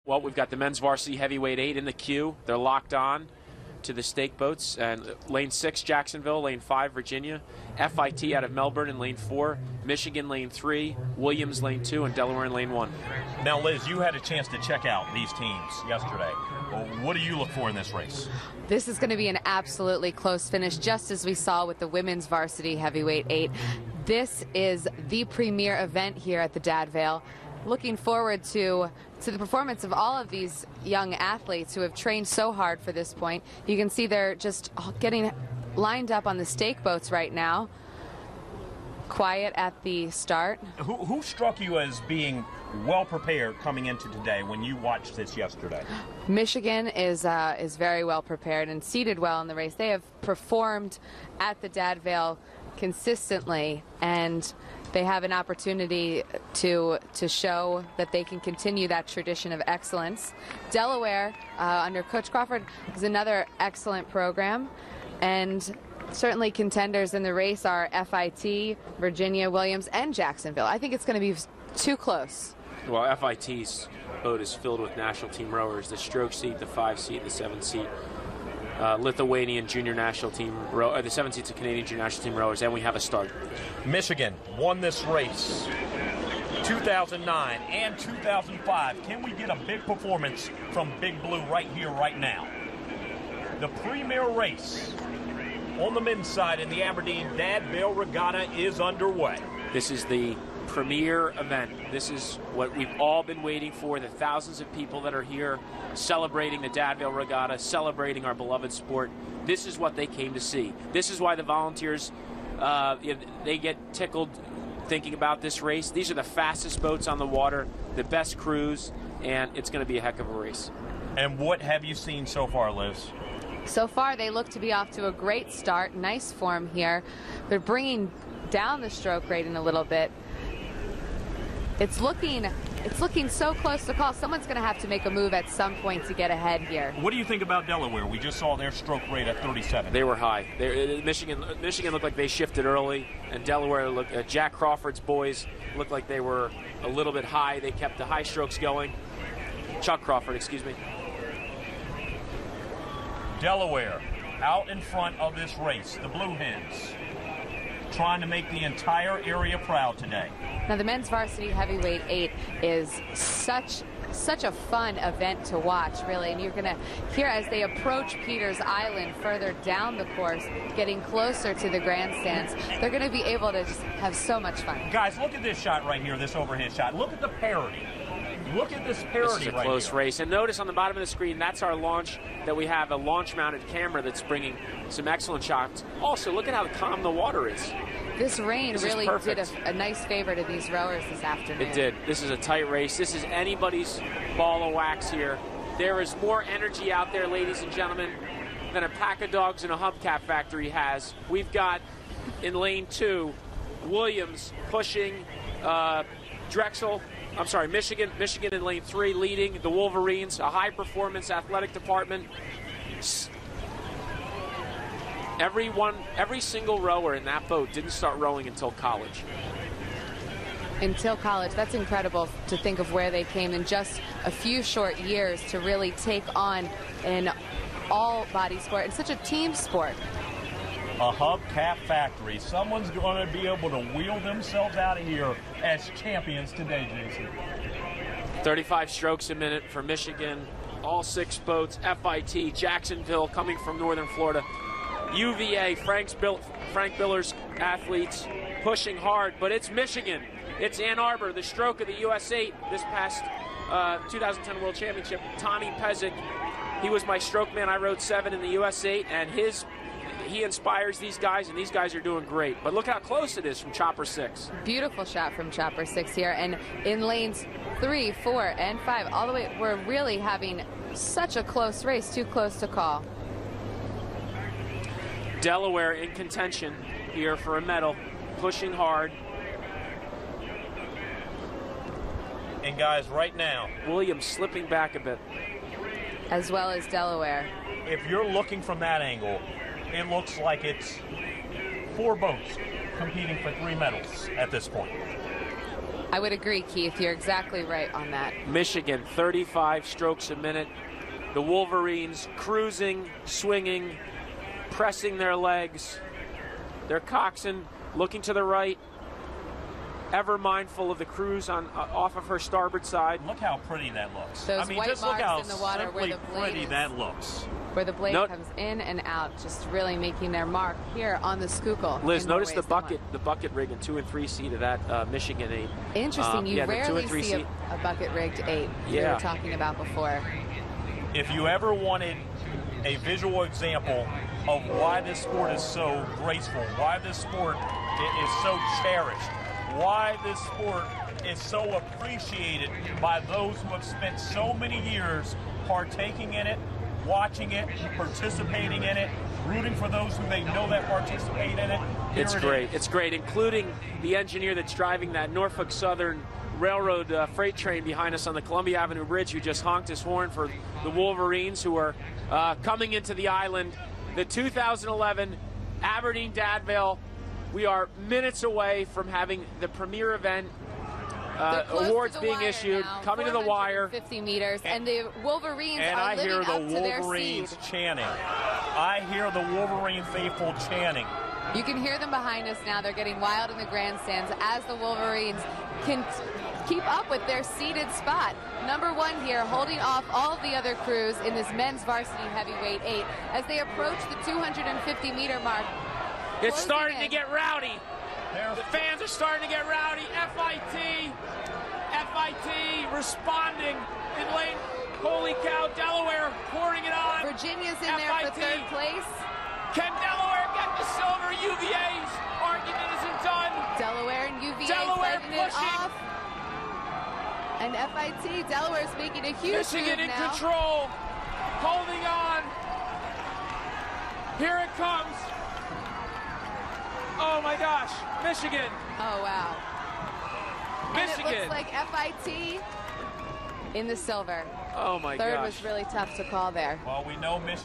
Well, we've got the men's varsity heavyweight 8 in the queue. They're locked on to the stake boats. And lane 6, Jacksonville. Lane 5, Virginia. FIT out of Melbourne in lane 4. Michigan, lane 3. Williams, lane 2. And Delaware in lane 1. Now, Liz, you had a chance to check out these teams yesterday. Well, what do you look for in this race? This is going to be an absolutely close finish, just as we saw with the women's varsity heavyweight 8. This is the premier event here at the Vail. Looking forward to the performance of all of these young athletes who have trained so hard for this point. You can see they're just getting lined up on the stake boats right now. Quiet at the start. Who struck you as being well prepared coming into today when you watched this yesterday? Michigan is very well prepared and seated well in the race. They have performed at the Vail consistently, and they have an opportunity to show that they can continue that tradition of excellence. Delaware, under Coach Crawford, is another excellent program, and certainly contenders in the race are FIT, Virginia, Williams, and Jacksonville. I think it's going to be too close. Well, FIT's boat is filled with national team rowers. The stroke seat, the 5 seat, the 7 seat. Lithuanian junior national team, the 7 seats of Canadian junior national team rowers, and we have a start. Michigan won this race 2009 and 2005. Can we get a big performance from Big Blue right here, right now? The premier race on the men's side in the Aberdeen Vail Regatta is underway. This is the premier event. This is what we've all been waiting for, the thousands of people that are here celebrating the Vail Regatta, celebrating our beloved sport. This is what they came to see. This is why the volunteers, they get tickled thinking about this race. These are the fastest boats on the water, the best crews, and it's going to be a heck of a race. And what have you seen so far, Liz? So far, they look to be off to a great start. Nice form here. They're bringing down the stroke rating a little bit. It's looking so close to call. Someone's going to have to make a move at some point to get ahead here. What do you think about Delaware? We just saw their stroke rate at 37. They were high. Michigan looked like they shifted early, and Delaware looked. Jack Crawford's boys looked like they were a little bit high. They kept the high strokes going. Chuck Crawford, excuse me. Delaware out in front of this race. The Blue Hens trying to make the entire area proud today. Now, the men's varsity heavyweight 8 is such a fun event to watch, really, and you're going to hear as they approach Peters Island further down the course, getting closer to the grandstands, they're going to be able to just have so much fun. Guys, look at this shot right here, this overhead shot. Look at the parity. Look at this parity. This is a close race. And notice on the bottom of the screen, that's our launch, that we have a launch-mounted camera that's bringing some excellent shots. Also, look at how calm the water is. This rain really did a nice favor to these rowers this afternoon. It did. This is a tight race. This is anybody's ball of wax here. There is more energy out there, ladies and gentlemen, than a pack of dogs in a hubcap factory has. We've got, in lane 2, Williams pushing Michigan in lane 3 leading the Wolverines, a high-performance athletic department. Every single rower in that boat didn't start rowing until college. Until college. That's incredible to think of where they came in just a few short years to really take on an all-body sport and such a team sport. A hubcap factory. Someone's going to be able to wheel themselves out of here as champions today, Jason. 35 strokes a minute for Michigan. All 6 boats. FIT, Jacksonville, coming from northern Florida. UVA, Frank Biller's athletes pushing hard, but it's Michigan. It's Ann Arbor, the stroke of the US 8 this past 2010 World Championship. Tommy Pezic, he was my stroke man. I rode 7 in the US 8, and he inspires these guys, and these guys are doing great. But look how close it is from Chopper 6. Beautiful shot from Chopper 6 here, and in lanes 3, 4, and 5, all the way, we're really having such a close race, too close to call. Delaware in contention here for a medal, pushing hard. And guys, right now, Williams slipping back a bit. As well as Delaware. If you're looking from that angle, it looks like it's 4 boats competing for 3 medals at this point. I would agree, Keith. You're exactly right on that. Michigan, 35 strokes a minute. The Wolverines cruising, swinging, pressing their legs. Their coxswain looking to the right, ever mindful of the cruise on off of her starboard side. Look how pretty that looks. Those I mean, white just look marks how in the water where simply the blade pretty is. that looks. Where the blade comes in and out, just really making their mark here on the Schuylkill. Liz, in notice more the ways than bucket rig in 2 and 3 seat of that Michigan 8. one. Interesting. You yeah, the 2 rarely and 3 see seat. a bucket rigged 8. Yeah. We were talking about before. If you ever wanted a visual example of why this sport is so graceful, why this sport is so cherished, why this sport is so appreciated by those who have spent so many years partaking in it, watching it, participating in it, rooting for those who they know that participate in it. It's great. It's great, including the engineer that's driving that Norfolk Southern Railroad freight train behind us on the Columbia Avenue Bridge, who just honked his horn for the Wolverines, who are coming into the island. The 2011 Aberdeen Dad Vail. We are minutes away from having the premier event. Awards being issued, now, coming to the wire. 50 meters, and the Wolverines and are I living hear the up to their Wolverines seed. chanting. I hear the Wolverine faithful chanting. You can hear them behind us now. They're getting wild in the grandstands as the Wolverines can keep up with their seeded spot. Number 1 here, holding off all of the other crews in this men's varsity heavyweight 8 as they approach the 250-meter mark. It's starting to get rowdy. The fans are starting to get rowdy. FIT responding in lane. Holy cow, Delaware pouring it on. Virginia's in there for 3rd place. Can Delaware get the silver? UVA's argument isn't done. Delaware and UVA Delaware fighting it pushing. off. And FIT, Delaware's making a huge Michigan move in now. control. Holding on. Here it comes. Oh my gosh, Michigan. Oh, wow. Michigan. And it looks like FIT in the silver. Oh my Third gosh. was really tough to call there. Well, we know Michigan.